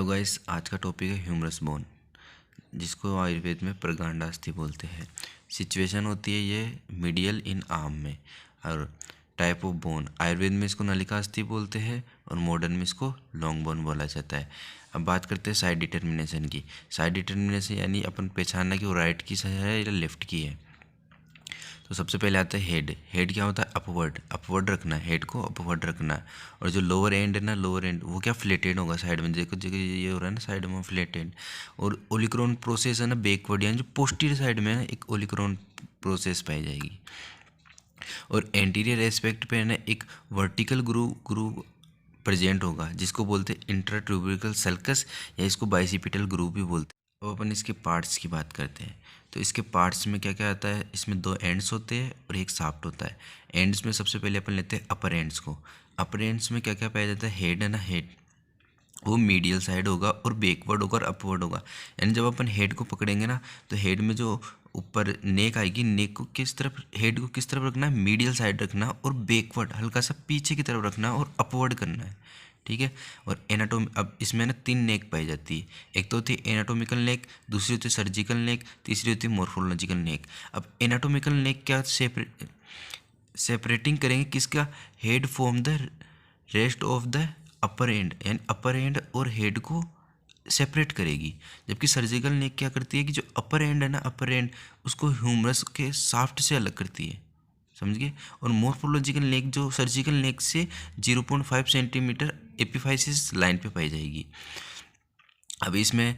Hello guys, आज का topic है ह्यूमरस बोन, जिसको आयुर्वेद में प्रगांडास्थि बोलते हैं। सिचुएशन होती है ये मीडियल इन आर्म में। और टाइप ऑफ बोन, आयुर्वेद में इसको नलिकास्थि बोलते हैं और मॉडर्न में इसको लॉन्ग बोन बोला जाता है। अब बात करते हैं साइड डिटर्मिनेशन की। साइड डिटर्मिनेशन यानी अपन पहचानना कि वो राइट की है या लेफ्ट की है। तो सबसे पहले आता है हेड। हेड क्या होता है? अपवर्ड, अपवर्ड रखना, हेड को अपवर्ड रखना। और जो लोअर एंड है ना, लोअर एंड वो क्या फ्लेटेड होगा साइड में। देखो जगह ये हो रहा है ना साइड में फ्लेटेड। और ओलिक्रॉन प्रोसेस है ना बैकवर्ड, यानी जो पोस्टीरियर साइड में है ना एक ओलिक्रॉन प्रोसेस पाई जाएगी। और एंटीरियर एस्पेक्ट पे है ना एक वर्टिकल ग्रूव प्रेजेंट होगा, जिसको बोलते हैं इंट्राट्यूबरिकल सल्कस, या इसको बाइसिपिटल ग्रूव भी बोलते हैं। अब अपन इसके पार्ट्स की बात करते हैं। तो इसके पार्ट्स में क्या क्या आता है? इसमें दो एंड्स होते हैं और एक शाफ्ट होता है। एंड्स में सबसे पहले अपन लेते हैं अपर एंड्स को। अपर एंड्स में क्या क्या पाया जाता है? हेड है ना, हेड वो मीडियल साइड होगा और बैकवर्ड होगा और अपवर्ड होगा। यानी जब अपन हेड को पकड़ेंगे ना, तो हेड में जो ऊपर नेक आएगी, नेक को किस तरफ, हेड को किस तरफ रखना है? मीडियल साइड रखना, और बैकवर्ड हल्का सा पीछे की तरफ रखना और अपवर्ड करना है। ठीक है। और एनाटोमी, अब इसमें ना 3 नेक पाई जाती है। एक तो होती है एनाटोमिकल नेक, दूसरी होती है सर्जिकल नेक, तीसरी होती है मॉर्फोलॉजिकल नेक। अब एनाटोमिकल नेक क्या सेपरेटिंग करेंगे किसका? Head form the rest of the upper and, यानी अपर एंड और हेड को सेपरेट करेगी। जबकि सर्जिकल नेक क्या करती है कि जो अपर एंड है ना, अपर एंड उसको ह्यूमरस के शाफ्ट से अलग करती है। समझ गए। और मोर्फोलॉजिकल नेक जो सर्जिकल नेक से 0.5 सेंटीमीटर एपिफाइसिस लाइन पे पाई जाएगी। अब इसमें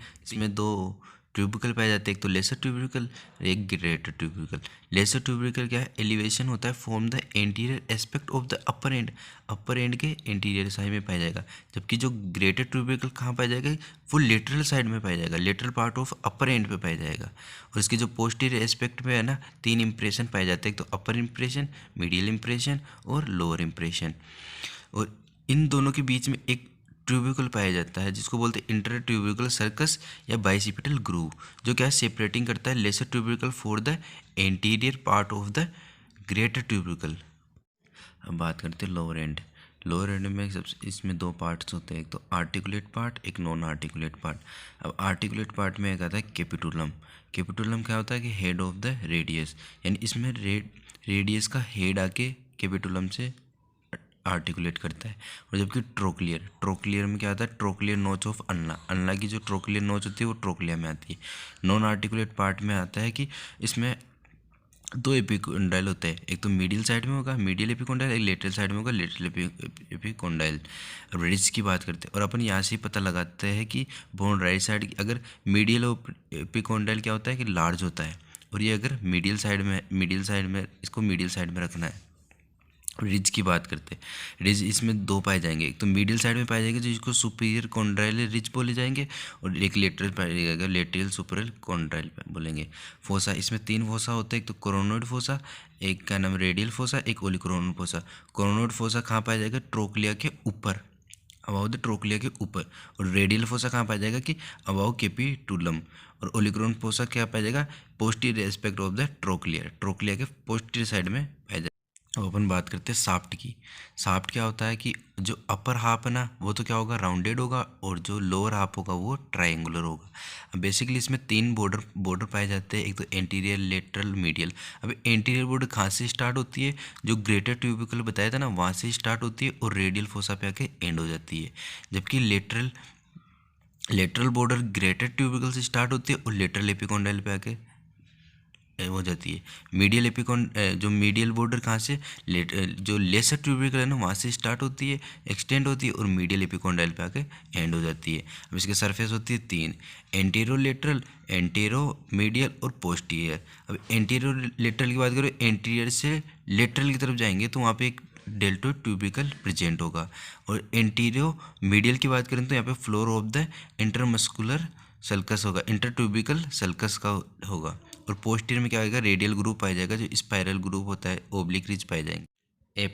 दो ट्यूबिकल पाए जाते हैं, एक तो लेसर ट्यूबिकल, एक ग्रेटर ट्यूबिकल। लेसर ट्यूबिकल क्या है? एलिवेशन होता है form the anterior aspect of the upper and, upper and के एंटीरियर साइड में पाया जाएगा। जबकि जो ग्रेटर ट्यूबिकल कहाँ पाया जाएगा? वो लेटरल साइड में पाया जाएगा, lateral part of upper and पे पाया जाएगा। और इसके जो पोस्टीरियर एस्पेक्ट में है ना 3 इंप्रेशन पाए जाते हैं, एक तो अपर इंप्रेशन, मीडियल इंप्रेशन और लोअर इंप्रेशन। और इन दोनों के बीच में एक ट्यूबिकल पाया जाता है, जिसको बोलते हैं इंटर ट्यूबिकल सर्कस या बाइसिपिटल ग्रूव, जो क्या सेपरेटिंग करता है lesser tubercle for the anterior part of the greater tubercle. अब बात करते हैं लोअर एंड। लोअर एंड में सबसे इसमें 2 पार्ट्स होते हैं, एक तो आर्टिकुलेट पार्ट, एक नॉन आर्टिकुलेट पार्ट। अब आर्टिकुलेट पार्ट में एक आता है कैपिटुलम। कैपिटुलम क्या होता है कि हेड ऑफ द रेडियस, यानी इसमें रेडियस का हेड आके कैपिटुलम से आर्टिकुलेट करता है। और जबकि ट्रोक्लियर, ट्रोक्लियर में क्या आता है? ट्रोक्लियर नोच ऑफ अन्ना, अन्ना की जो ट्रोक्लियर नोच होती है वो ट्रोक्लिया में आती है। नॉन आर्टिकुलेट पार्ट में आता है कि इसमें 2 एपिकोंडाइल होते हैं, एक तो मीडियल साइड में होगा मीडियल एपिकोंडाइल, एक लेटरल साइड में होगा लेटरल एपिकोंडाइल। अब रिज की बात करते हैं, और अपन यहाँ से ही पता लगाते हैं कि बोन राइट साइड की अगर मीडियल एपिकोंडाइल क्या होता है कि लार्ज होता है, और ये अगर मीडियल साइड में इसको मीडियल साइड में रखना है। रिज की बात करते हैं, रिज इसमें 2 पाए जाएंगे, एक तो मीडियल साइड में पाए जाएंगे जिसको सुपीरियर कॉन्ड्राइल रिज बोले जाएंगे, और एक लेटरल पाया जाएगा लेटरल सुपीरियर कॉन्ड्राइल बोलेंगे। फोसा, इसमें 3 फोसा होते हैं, एक तो कोरोनोइड फोसा, एक का नाम रेडियल फोसा, एक ओलिकोरोनोइड फोसा। कोरोनोइड फोसा कहाँ पाया जाएगा? ट्रोक्लिया के ऊपर, अबाउ द ट्रोक्लिया के ऊपर। और रेडियल फोसा कहाँ पाया जाएगा कि अबाउ कैपिटुलम। और ओलिकोरोन फोसा क्या पाया जाएगा? Posterior aspect of the trochlea, trochlea के पोस्टीरियर साइड में पाया जाएगा। अब अपन बात करते हैं साफ्ट की। साफ्ट क्या होता है कि जो अपर हाफ है ना वो तो क्या होगा? राउंडेड होगा, और जो लोअर हाफ होगा वो ट्रायंगुलर होगा। अब बेसिकली इसमें 3 बॉर्डर पाए जाते हैं, एक तो एंटीरियर, लेटरल, मीडियल। अब एंटीरियर बॉर्डर कहाँ से स्टार्ट होती है? जो ग्रेटर ट्यूबिकल बताया था ना वहाँ से स्टार्ट होती है और रेडियल फोसा पे आके एंड हो जाती है। जबकि लेटरल बॉर्डर ग्रेटर ट्यूबिकल से स्टार्ट होती है और लेटरल एपिकोंडाइल पे आके हो जाती है। मीडियल जो मीडियल बॉर्डर कहाँ से? जो लेसर ट्यूबिकल है ना वहाँ से स्टार्ट होती है, एक्सटेंड होती है, और मीडियल एपिकोंडाइल पे आके एंड हो जाती है। अब इसके सरफेस होती है 3, एंटीरो लेटरल, एंटीरो मीडियल और पोस्टीरियर। अब एंटीरो लेटरल की बात करें, एंटीरियर से लेटरल की तरफ जाएंगे तो वहाँ पे एक डेल्टो ट्यूबिकल प्रेजेंट होगा। और एंटीरियो मीडियल की बात करें तो यहाँ पे floor of the intermuscular sulcus होगा, इंटरट्यूबिकल सल्कस का होगा। और पोस्टीरियर में क्या आएगा? रेडियल ग्रुप पाया जाएगा, जो स्पाइरल ग्रुप होता है, ओब्लिक रिज पाए जाएंगे।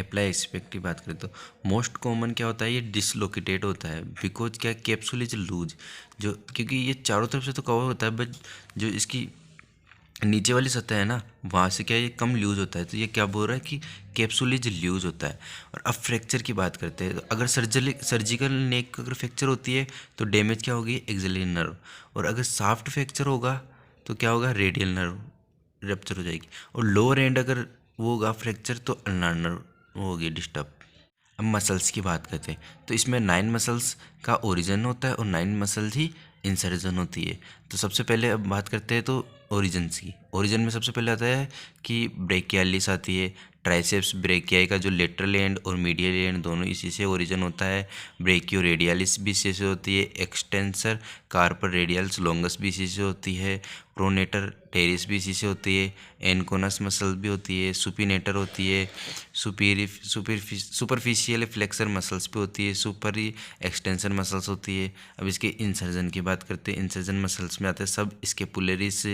अप्लाई एक्सपेक्ट की बात करें तो मोस्ट कॉमन क्या होता है? ये डिसलोकेटेड होता है, बिकॉज क्या कैप्सूल इज लूज, जो क्योंकि ये चारों तरफ से तो कवर होता है, बट जो इसकी नीचे वाली सतह है ना, वहाँ से क्या ये कम लूज होता है, तो ये क्या बोल रहा है कि कैप्सूलेज लूज होता है। और अब फ्रैक्चर की बात करते हैं, तो अगर सर्जिकल नेक अगर फ्रैक्चर होती है तो डैमेज क्या होगी, एक्सिलरी नर्व। और अगर सॉफ्ट फ्रैक्चर होगा तो क्या होगा, रेडियल नर्व रप्चर हो जाएगी। और लोअर एंड अगर वो होगा फ्रैक्चर तो अल्नार नर्व होगी डिस्टर्ब। अब मसल्स की बात करते हैं, तो इसमें 9 मसल्स का ओरिजिन होता है और 9 मसल्स ही इंसर्जन होती है। तो सबसे पहले अब बात करते हैं तो ओरिजिन्स की। ओरिजिन में सबसे पहले आता है कि ब्रेकियालिस आती है। ट्राइसेप्स ब्रेकियाई का जो लेटरल एंड और मीडियल एंड दोनों इसी से ओरिजिन होता है। ब्रेकियो रेडियालिस भी इसी से होती है। एक्सटेंसर कार्पर रेडियल्स लॉन्गस भी इसी से होती है। प्रोनेटर टेरिस भी इसी से होती है। एनकोनस मसल भी होती है। सुपिनेटर होती है। सुपरफिशियल फ्लेक्सर मसल्स भी होती है। सुपर एक्सटेंशन मसल्स होती है। अब इसके इंसर्जन की बात करते हैं। इंसर्जन मसल्स में आते हैं सब स्केपुलरिस,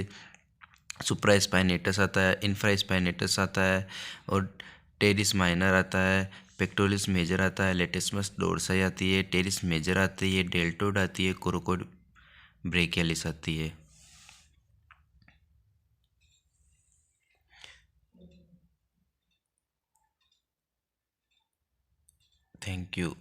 सुप्रा स्पाइनेटस आता है, इंफ्रा स्पाइनेटस आता है, और टेरिस माइनर आता है, पेक्टोरिस मेजर आता है, लेटिसमस डोर्साई आती है, टेरिस मेजर आती है, डेल्टोड आती है, कोरोकोड ब्रेकियालिस आती है। Thank you.